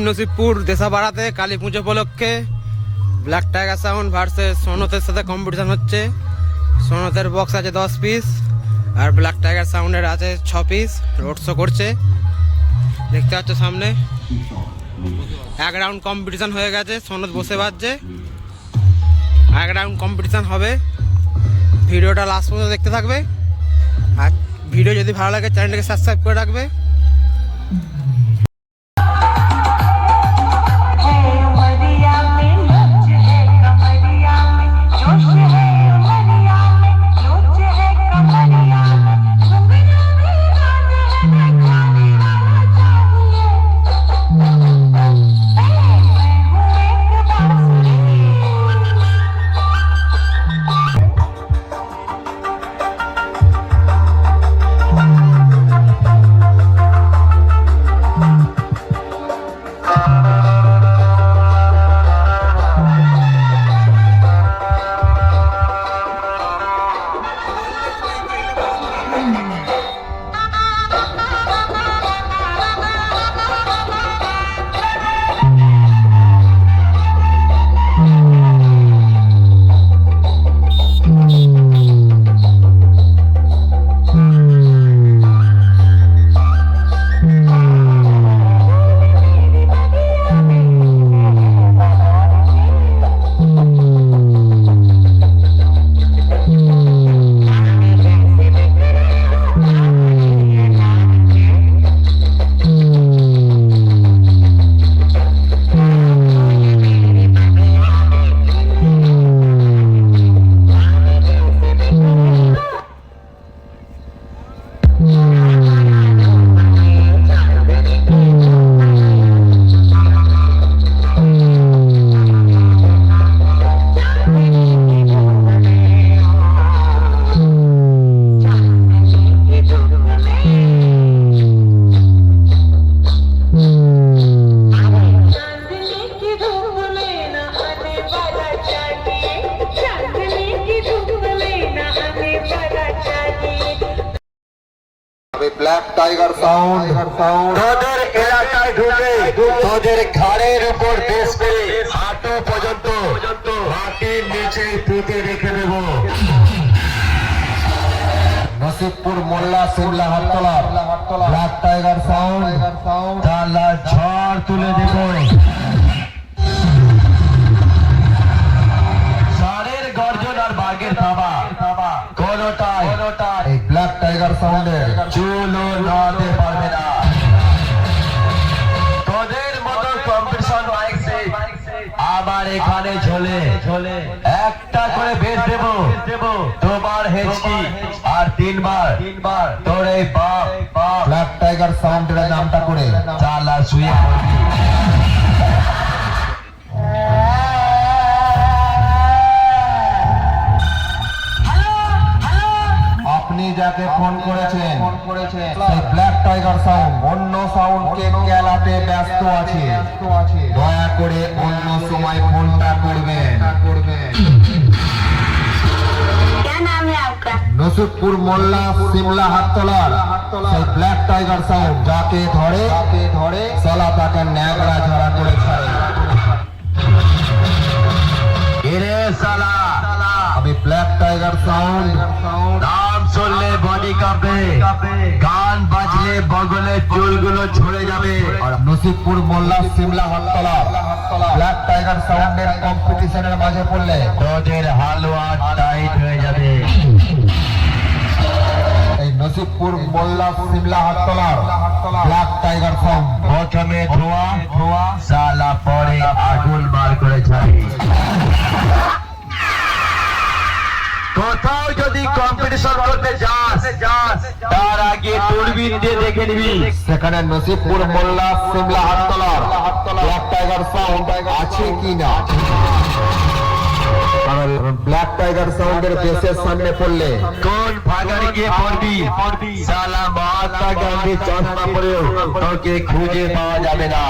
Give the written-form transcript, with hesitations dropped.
নসিবপুর দেশাপাড়াতে কালী পুজো উপলক্ষে black tiger sound versus সোনতের সাথে competition হচ্ছে। সোনতের বক্স আছে 10 পিস আর ব্ল্যাক টাইগার সাউন্ডের আছে 6 পিস। রোড শো করছে, দেখতে পাচ্ছ সামনে। এক রাউন্ড কম্পিটিশন হয়ে গেছে, সোনত বসে বাজছে। এক রাউন্ড কম্পিটিশন হবে। ভিডিওটা লাস্ট পর্যন্ত দেখতে থাকবে। আর ভিডিও যদি ভালো লাগে চ্যানেলটাকে সাবস্ক্রাইব করে রাখবে। ব্ল্যাক টাইগার সাউন্ড তোদের এলাকায় ঢুকে তোদের ঘাড়ের উপর বেশ করে হাঁটু পর্যন্ত মাটির নিচে পুঁতে রেখে দেব। Nasibpur Molla Simla Hattala black tiger sound তালা ঝড় তুলে দেব। ষাঁড়ের গর্জন আর বাঘের থাবা কোনটাই এই ব্ল্যাক টাইগার সাউন্ডের চুলও নড়তে পারবে না। তোদের মতো কম্পিটিশন মাইক সেট আবার এখানে ঝোলে একটা করে বেশ দেব। তোমার হেচকি আর তিনবার তোর এই বাপ ব্ল্যাক টাইগার সাউন্ডের নামটা করে চালা শুয়ে পড়বি। আপনি যাকে ফোন করেছেন সেই ব্ল্যাক টাইগার সাউন্ড অন্য সাউন্ডকে কেলাতে ব্যস্ত আছে। দয়া করে অন্য সময় ফোনটা করবেন। নসিবপুর মোল্লা সিমলা হাটতলার সেই ব্ল্যাক টাইগার সাউন্ড যাকে ধরে সালা তাকে ন্যাকড়া ঝাড়া করে ছাড়ে। আমি ব্ল্যাক টাইগার সাউন্ড নাম শুনলে বডি কাঁপে, গান বাজলে বগলে চুলগুলো ঝরে যাবে। আর নসিবপুর মোল্লা সিমলা হাটতলা ব্ল্যাক টাইগার সাউন্ডের কম্পিটিশনের মাঝে পড়লে তোদের হালুয়া টাইট হয়ে যাবে। এই Nasibpur Molla Shimla হাটতলার black tiger sound প্রথমে ধোয়া সালা পরে আগুন বার করে ছাড়ে। কোথাও যদি কম্পিটিশন করতে যাস তার আগে দূরবীন দিয়ে দেখে নিবি সেখানে Nasibpur Molla Shimla হাটতলার black tiger sound আছে কিনা। কারণ ব্ল্যাক টাইগার সাউন্ডের বেসের সামনে পড়লে কোন ভাগাড়ি গিয়ে পড়বি সালা মহাত্মা গান্ধী চশমা পরেও তোকে খুঁজে পাওয়া যাবে না।